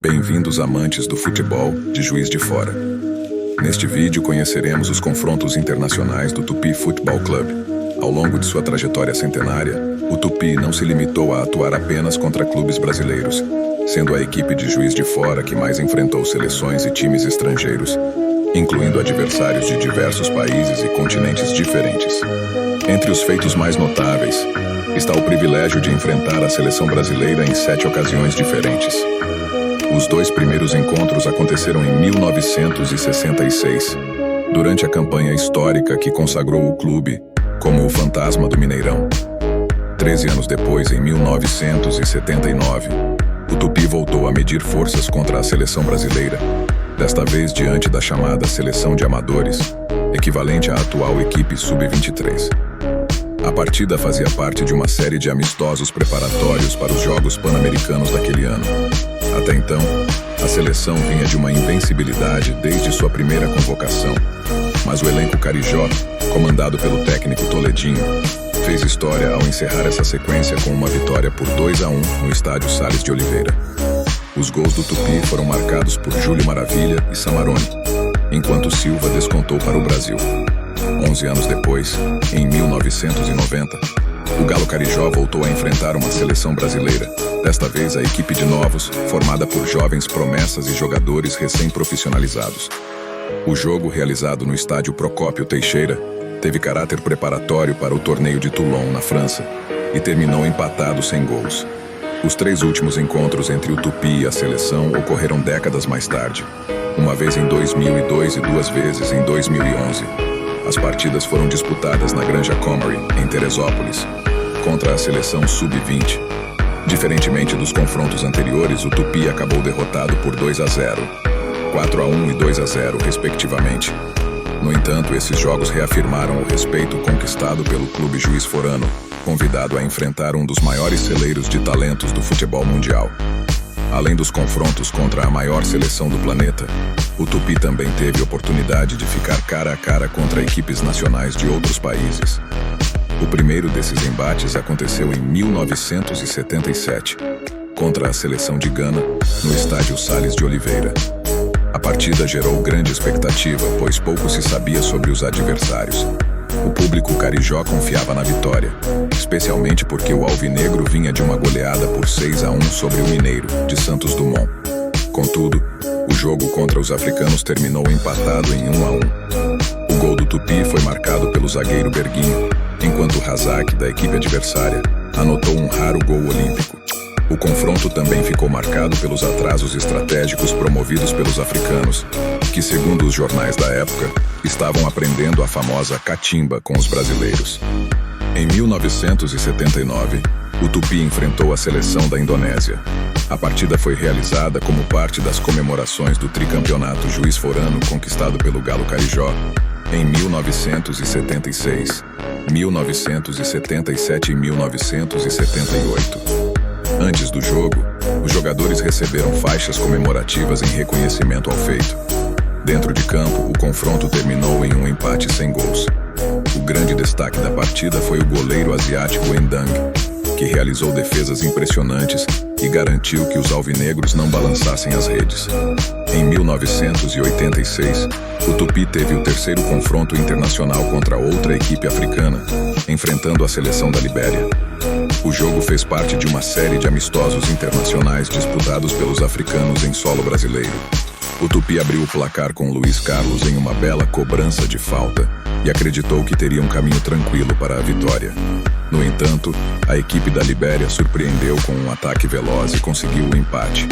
Bem-vindos amantes do futebol de Juiz de Fora. Neste vídeo conheceremos os confrontos internacionais do Tupi Futebol Clube. Ao longo de sua trajetória centenária, o Tupi não se limitou a atuar apenas contra clubes brasileiros, sendo a equipe de Juiz de Fora que mais enfrentou seleções e times estrangeiros, incluindo adversários de diversos países e continentes diferentes. Entre os feitos mais notáveis, está o privilégio de enfrentar a seleção brasileira em 7 ocasiões diferentes. Os 2 primeiros encontros aconteceram em 1966, durante a campanha histórica que consagrou o clube como o fantasma do Mineirão. 13 anos depois, em 1979, o Tupi voltou a medir forças contra a seleção brasileira, desta vez diante da chamada Seleção de Amadores, equivalente à atual equipe Sub-23. A partida fazia parte de uma série de amistosos preparatórios para os Jogos Pan-Americanos daquele ano. Até então, a seleção vinha de uma invencibilidade desde sua primeira convocação, mas o elenco carijó, comandado pelo técnico Toledinho, fez história ao encerrar essa sequência com uma vitória por 2-1 no estádio Salles de Oliveira. Os gols do Tupi foram marcados por Júlio Maravilha e Samarone, enquanto Silva descontou para o Brasil. 11 anos depois, em 1990, o Galo Carijó voltou a enfrentar uma seleção brasileira, desta vez a equipe de novos, formada por jovens promessas e jogadores recém-profissionalizados. O jogo, realizado no estádio Procópio Teixeira, teve caráter preparatório para o torneio de Toulon, na França, e terminou empatado sem gols. Os 3 últimos encontros entre o Tupi e a seleção ocorreram décadas mais tarde, uma vez em 2002 e 2 vezes em 2011. As partidas foram disputadas na Granja Comary, em Teresópolis, contra a seleção Sub-20. Diferentemente dos confrontos anteriores, o Tupi acabou derrotado por 2-0, 4-1 e 2-0, respectivamente. No entanto, esses jogos reafirmaram o respeito conquistado pelo clube juiz forano, convidado a enfrentar um dos maiores celeiros de talentos do futebol mundial. Além dos confrontos contra a maior seleção do planeta, o Tupi também teve oportunidade de ficar cara a cara contra equipes nacionais de outros países. O primeiro desses embates aconteceu em 1977, contra a seleção de Gana, no estádio Salles de Oliveira. A partida gerou grande expectativa, pois pouco se sabia sobre os adversários. O público carijó confiava na vitória, especialmente porque o alvinegro vinha de uma goleada por 6-1 sobre o Mineiro, de Santos Dumont. Contudo, o jogo contra os africanos terminou empatado em 1-1. O gol do Tupi foi marcado pelo zagueiro Berguinho, enquanto Razak, da equipe adversária, anotou um raro gol olímpico. O confronto também ficou marcado pelos atrasos estratégicos promovidos pelos africanos, que, segundo os jornais da época, estavam aprendendo a famosa catimba com os brasileiros. Em 1979, o Tupi enfrentou a seleção da Indonésia. A partida foi realizada como parte das comemorações do tricampeonato juiz forano conquistado pelo Galo Carijó em 1976, 1977 e 1978. Antes do jogo, os jogadores receberam faixas comemorativas em reconhecimento ao feito. Dentro de campo, o confronto terminou em um empate sem gols. O grande destaque da partida foi o goleiro asiático Endang, que realizou defesas impressionantes e garantiu que os alvinegros não balançassem as redes. Em 1986, o Tupi teve o 3º confronto internacional contra outra equipe africana, enfrentando a seleção da Libéria. O jogo fez parte de uma série de amistosos internacionais disputados pelos africanos em solo brasileiro. O Tupi abriu o placar com Luiz Carlos em uma bela cobrança de falta e acreditou que teria um caminho tranquilo para a vitória. No entanto, a equipe da Libéria surpreendeu com um ataque veloz e conseguiu o empate.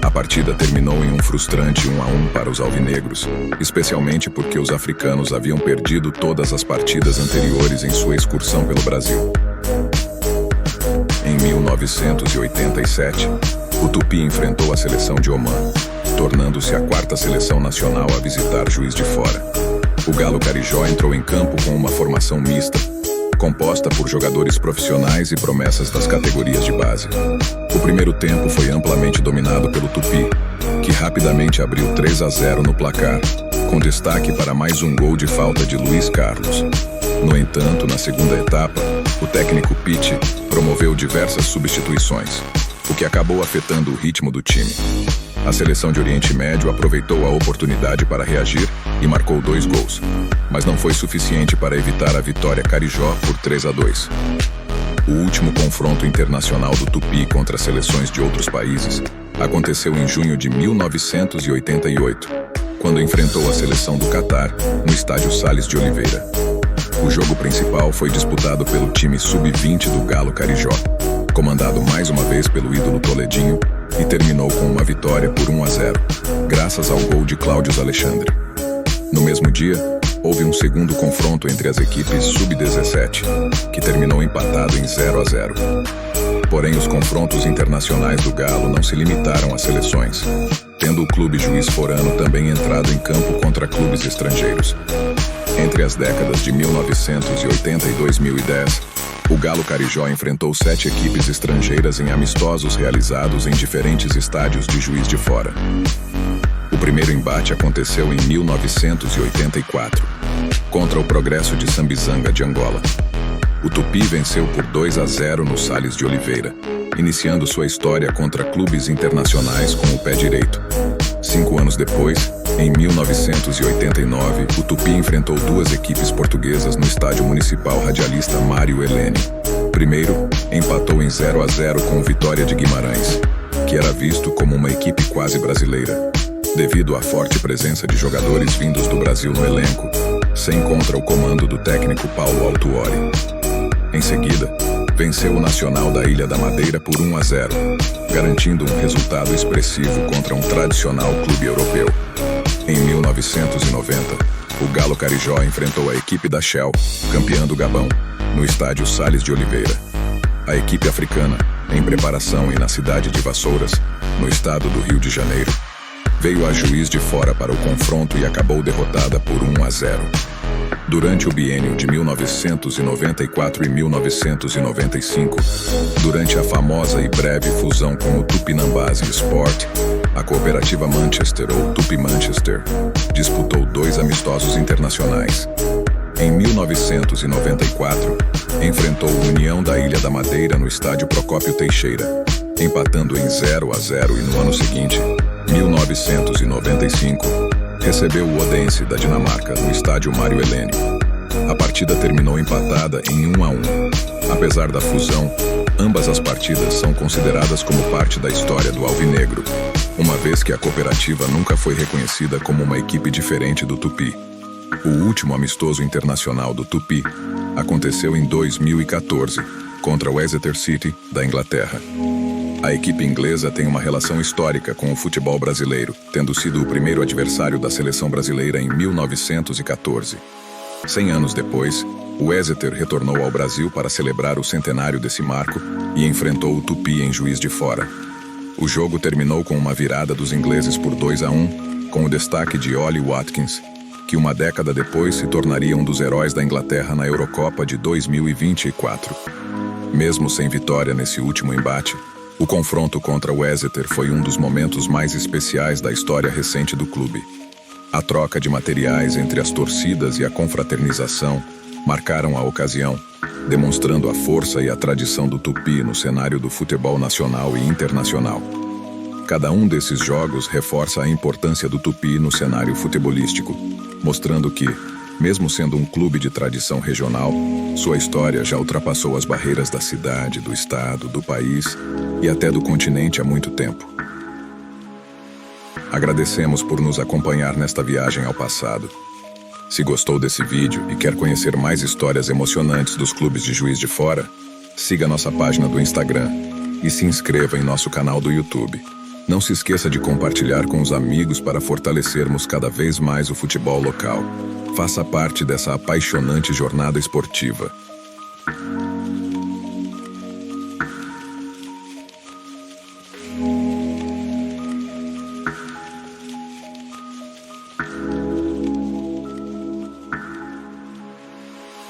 A partida terminou em um frustrante 1-1 para os alvinegros, especialmente porque os africanos haviam perdido todas as partidas anteriores em sua excursão pelo Brasil. Em 1987, o Tupi enfrentou a seleção de Omã, tornando-se a 4ª seleção nacional a visitar Juiz de Fora. O Galo Carijó entrou em campo com uma formação mista, composta por jogadores profissionais e promessas das categorias de base. O primeiro tempo foi amplamente dominado pelo Tupi, que rapidamente abriu 3-0 no placar, com destaque para mais um gol de falta de Luiz Carlos. No entanto, na segunda etapa, o técnico Pitti promoveu diversas substituições, o que acabou afetando o ritmo do time. A seleção de Oriente Médio aproveitou a oportunidade para reagir e marcou 2 gols, mas não foi suficiente para evitar a vitória carijó por 3-2. O último confronto internacional do Tupi contra seleções de outros países aconteceu em junho de 1988, quando enfrentou a seleção do Catar no estádio Sales de Oliveira. O jogo principal foi disputado pelo time sub-20 do Galo Carijó, comandado mais uma vez pelo ídolo Toledinho, e terminou com uma vitória por 1-0, graças ao gol de Cláudio Alexandre. No mesmo dia, houve um segundo confronto entre as equipes sub-17, que terminou empatado em 0-0. Porém, os confrontos internacionais do Galo não se limitaram às seleções, tendo o clube Juiz Forano também entrado em campo contra clubes estrangeiros. Entre as décadas de 1980 e 2010, o Galo Carijó enfrentou 7 equipes estrangeiras em amistosos realizados em diferentes estádios de Juiz de Fora. O primeiro embate aconteceu em 1984, contra o Progresso de Sambizanga de Angola. O Tupi venceu por 2-0 no Sales de Oliveira, iniciando sua história contra clubes internacionais com o pé direito. 5 anos depois, em 1989, o Tupi enfrentou 2 equipes portuguesas no estádio municipal radialista Mário Helene. Primeiro, empatou em 0-0 com o Vitória de Guimarães, que era visto como uma equipe quase brasileira, devido à forte presença de jogadores vindos do Brasil no elenco, sem contra o comando do técnico Paulo Autuori. Em seguida, venceu o Nacional da Ilha da Madeira por 1-0, garantindo um resultado expressivo contra um tradicional clube europeu. Em 1990, o Galo Carijó enfrentou a equipe da Shell, campeã do Gabão, no estádio Sales de Oliveira. A equipe africana, em preparação e na cidade de Vassouras, no estado do Rio de Janeiro, veio a Juiz de Fora para o confronto e acabou derrotada por 1-0. Durante o biênio de 1994 e 1995, durante a famosa e breve fusão com o Tupinambás Sport, a cooperativa Manchester, ou Tupi Manchester, disputou 2 amistosos internacionais. Em 1994, enfrentou o União da Ilha da Madeira no estádio Procópio Teixeira, empatando em 0-0, e no ano seguinte, 1995, recebeu o Odense da Dinamarca no estádio Mário Helene. A partida terminou empatada em 1-1. Apesar da fusão, ambas as partidas são consideradas como parte da história do Alvinegro, uma vez que a cooperativa nunca foi reconhecida como uma equipe diferente do Tupi. O último amistoso internacional do Tupi aconteceu em 2014, contra o Exeter City, da Inglaterra. A equipe inglesa tem uma relação histórica com o futebol brasileiro, tendo sido o primeiro adversário da seleção brasileira em 1914. 100 anos depois, o Exeter retornou ao Brasil para celebrar o centenário desse marco e enfrentou o Tupi em Juiz de Fora. O jogo terminou com uma virada dos ingleses por 2-1, com o destaque de Ollie Watkins, que uma década depois se tornaria um dos heróis da Inglaterra na Eurocopa de 2024. Mesmo sem vitória nesse último embate, o confronto contra o Exeter foi um dos momentos mais especiais da história recente do clube. A troca de materiais entre as torcidas e a confraternização marcaram a ocasião, demonstrando a força e a tradição do Tupi no cenário do futebol nacional e internacional. Cada um desses jogos reforça a importância do Tupi no cenário futebolístico, mostrando que, mesmo sendo um clube de tradição regional, sua história já ultrapassou as barreiras da cidade, do estado, do país e até do continente há muito tempo. Agradecemos por nos acompanhar nesta viagem ao passado. Se gostou desse vídeo e quer conhecer mais histórias emocionantes dos clubes de Juiz de Fora, siga nossa página do Instagram e se inscreva em nosso canal do YouTube. Não se esqueça de compartilhar com os amigos para fortalecermos cada vez mais o futebol local. Faça parte dessa apaixonante jornada esportiva.